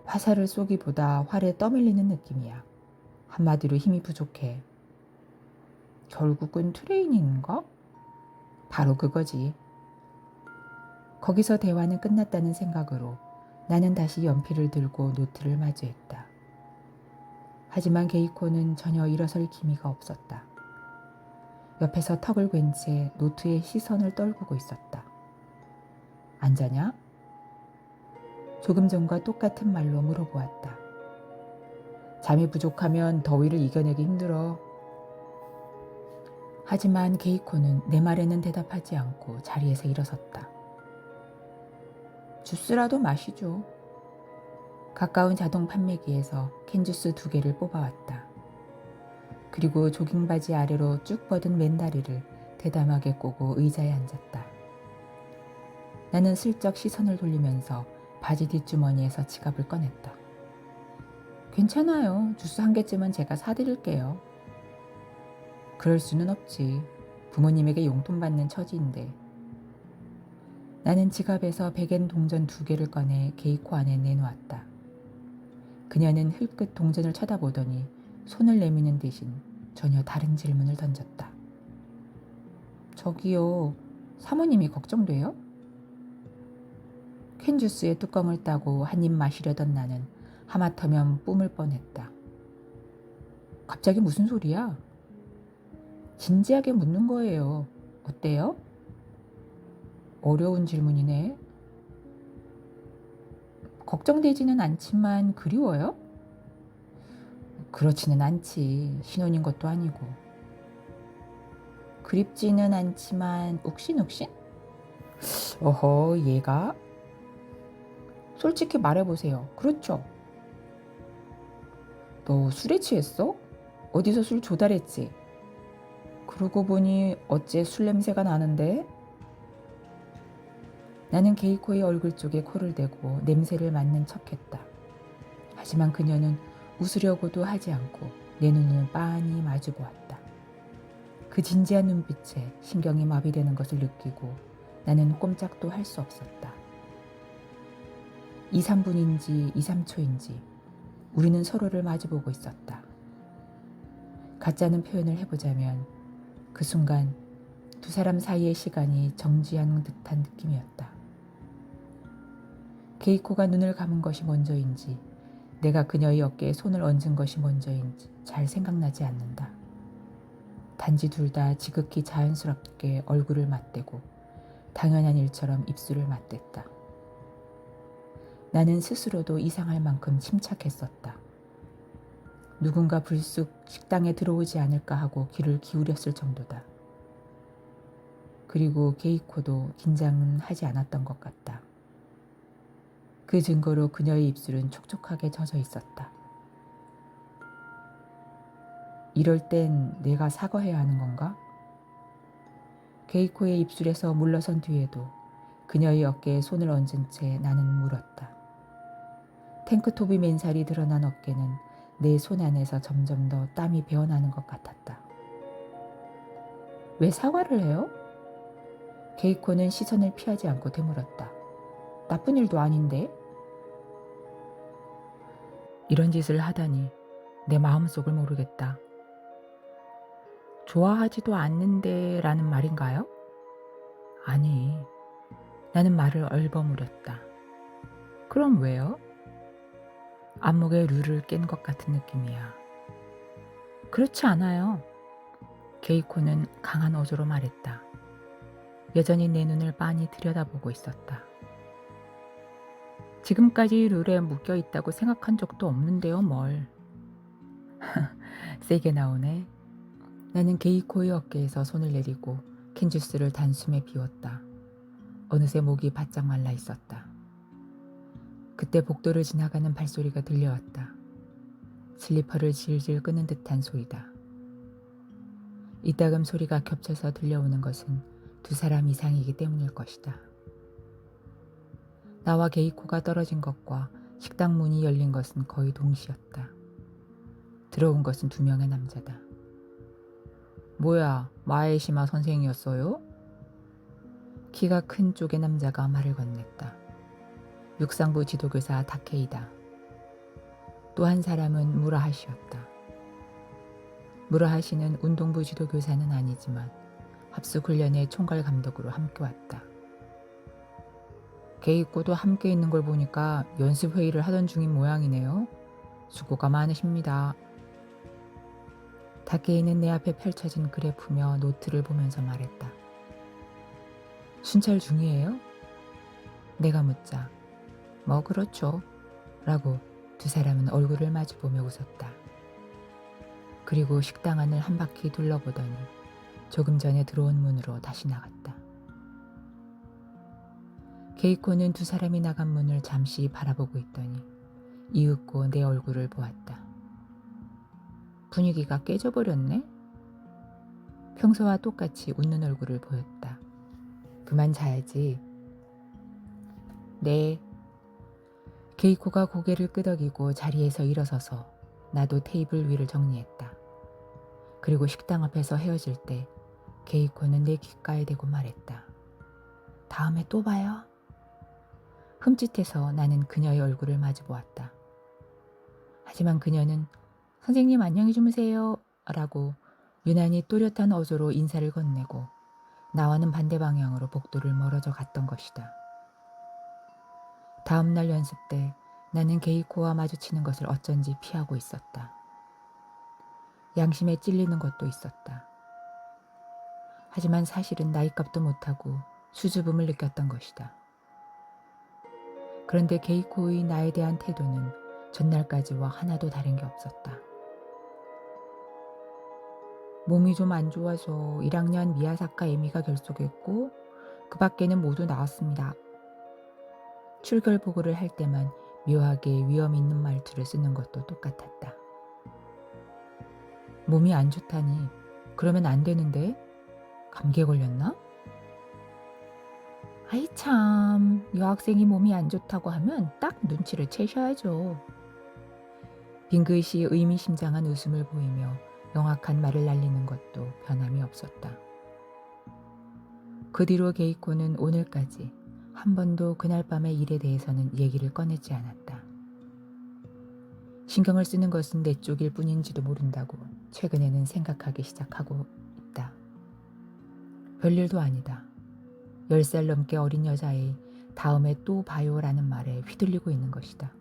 화살을 쏘기보다 활에 떠밀리는 느낌이야. 한마디로 힘이 부족해. 결국은 트레이닝인가? 바로 그거지. 거기서 대화는 끝났다는 생각으로 나는 다시 연필을 들고 노트를 마주했다. 하지만 게이코는 전혀 일어설 기미가 없었다. 옆에서 턱을 괸 채 노트에 시선을 떨구고 있었다. 안 자냐? 조금 전과 똑같은 말로 물어보았다. 잠이 부족하면 더위를 이겨내기 힘들어. 하지만 게이코는 내 말에는 대답하지 않고 자리에서 일어섰다. 주스라도 마시죠. 가까운 자동 판매기에서 캔주스 2개를 뽑아왔다. 그리고 조깅바지 아래로 쭉 뻗은 맨다리를 대담하게 꼬고 의자에 앉았다. 나는 슬쩍 시선을 돌리면서 바지 뒷주머니에서 지갑을 꺼냈다. 괜찮아요. 주스 1개쯤은 제가 사드릴게요. 그럴 수는 없지. 부모님에게 용돈 받는 처지인데. 나는 지갑에서 100엔 동전 2개를 꺼내 게이코 안에 내놓았다. 그녀는 흘끗 동전을 쳐다보더니 손을 내미는 대신 전혀 다른 질문을 던졌다. 저기요, 사모님이 걱정돼요? 캔주스의 뚜껑을 따고 한 입 마시려던 나는 하마터면 뿜을 뻔했다. 갑자기 무슨 소리야? 진지하게 묻는 거예요. 어때요? 어려운 질문이네. 걱정되지는 않지만 그리워요? 그렇지는 않지. 신혼인 것도 아니고. 그립지는 않지만 욱신욱신? 어허, 얘가? 솔직히 말해보세요. 그렇죠? 너 술에 취했어? 어디서 술 조달했지? 그러고 보니 어째 술 냄새가 나는데? 나는 게이코의 얼굴 쪽에 코를 대고 냄새를 맡는 척했다. 하지만 그녀는 웃으려고도 하지 않고 내 눈을 빤히 마주 보았다. 그 진지한 눈빛에 신경이 마비되는 것을 느끼고 나는 꼼짝도 할 수 없었다. 2, 3분인지 2, 3초인지 우리는 서로를 마주보고 있었다. 가짜는 표현을 해보자면 그 순간 두 사람 사이의 시간이 정지한 듯한 느낌이었다. 게이코가 눈을 감은 것이 먼저인지 내가 그녀의 어깨에 손을 얹은 것이 먼저인지 잘 생각나지 않는다. 단지 둘 다 지극히 자연스럽게 얼굴을 맞대고 당연한 일처럼 입술을 맞댔다. 나는 스스로도 이상할 만큼 침착했었다. 누군가 불쑥 식당에 들어오지 않을까 하고 귀를 기울였을 정도다. 그리고 게이코도 긴장은 하지 않았던 것 같다. 그 증거로 그녀의 입술은 촉촉하게 젖어 있었다. 이럴 땐 내가 사과해야 하는 건가? 게이코의 입술에서 물러선 뒤에도 그녀의 어깨에 손을 얹은 채 나는 물었다. 탱크톱이 맨살이 드러난 어깨는 내 손 안에서 점점 더 땀이 배어나는 것 같았다. 왜 사과를 해요? 게이코는 시선을 피하지 않고 되물었다. 나쁜 일도 아닌데? 이런 짓을 하다니 내 마음속을 모르겠다. 좋아하지도 않는데 라는 말인가요? 아니, 나는 말을 얼버무렸다. 그럼 왜요? 안목의 룰을 깬 것 같은 느낌이야. 그렇지 않아요. 게이코는 강한 어조로 말했다. 여전히 내 눈을 빤히 들여다보고 있었다. 지금까지 룰에 묶여 있다고 생각한 적도 없는데요, 뭘. 세게 나오네. 나는 게이코의 어깨에서 손을 내리고 캔주스를 단숨에 비웠다. 어느새 목이 바짝 말라 있었다. 그때 복도를 지나가는 발소리가 들려왔다. 슬리퍼를 질질 끄는 듯한 소리다. 이따금 소리가 겹쳐서 들려오는 것은 두 사람 이상이기 때문일 것이다. 나와 게이코가 떨어진 것과 식당 문이 열린 것은 거의 동시였다. 들어온 것은 2명의 남자다. 뭐야, 마에시마 선생이었어요? 키가 큰 쪽의 남자가 말을 건넸다. 육상부 지도교사 다케이다. 또 한 사람은 무라하시였다. 무라하시는 운동부 지도교사는 아니지만 합숙훈련의 총괄 감독으로 함께 왔다. 게이코도 함께 있는 걸 보니까 연습회의를 하던 중인 모양이네요. 수고가 많으십니다. 다케이는 내 앞에 펼쳐진 글에 푸며 노트를 보면서 말했다. 순찰 중이에요? 내가 묻자 뭐 그렇죠 라고 두 사람은 얼굴을 마주보며 웃었다. 그리고 식당 안을 한 바퀴 둘러보더니 조금 전에 들어온 문으로 다시 나갔다. 게이코는 두 사람이 나간 문을 잠시 바라보고 있더니 이윽고 내 얼굴을 보았다. 분위기가 깨져버렸네? 평소와 똑같이 웃는 얼굴을 보였다. 그만 자야지. 네. 게이코가 고개를 끄덕이고 자리에서 일어서서 나도 테이블 위를 정리했다. 그리고 식당 앞에서 헤어질 때 게이코는 내 귓가에 대고 말했다. 다음에 또 봐요. 흠칫해서 나는 그녀의 얼굴을 마주 보았다. 하지만 그녀는 선생님 안녕히 주무세요 라고 유난히 또렷한 어조로 인사를 건네고 나와는 반대 방향으로 복도를 멀어져 갔던 것이다. 다음 날 연습 때 나는 게이코와 마주치는 것을 어쩐지 피하고 있었다. 양심에 찔리는 것도 있었다. 하지만 사실은 나이값도 못하고 수줍음을 느꼈던 것이다. 그런데 게이코의 나에 대한 태도는 전날까지와 하나도 다른 게 없었다. 몸이 좀 안 좋아서 1학년 미야사카 에미가 결석했고 그 밖에는 모두 나왔습니다. 출결 보고를 할 때만 묘하게 위험 있는 말투를 쓰는 것도 똑같았다. 몸이 안 좋다니 그러면 안 되는데 감기에 걸렸나? 아이 참, 여학생이 몸이 안 좋다고 하면 딱 눈치를 채셔야죠. 빙그릇이 의미심장한 웃음을 보이며 영악한 말을 날리는 것도 변함이 없었다. 그 뒤로 게이코는 오늘까지 한 번도 그날 밤의 일에 대해서는 얘기를 꺼내지 않았다. 신경을 쓰는 것은 내 쪽일 뿐인지도 모른다고 최근에는 생각하기 시작하고 있다. 별일도 아니다. 10살 넘게 어린 여자의 다음에 또 봐요라는 말에 휘둘리고 있는 것이다.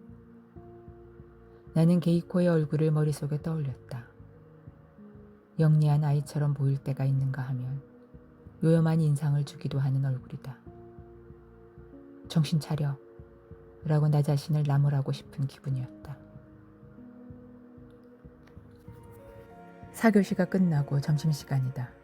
나는 게이코의 얼굴을 머릿속에 떠올렸다. 영리한 아이처럼 보일 때가 있는가 하면 요염한 인상을 주기도 하는 얼굴이다. 정신 차려 라고 나 자신을 나무라고 싶은 기분이었다. 4교시가 끝나고 점심시간이다.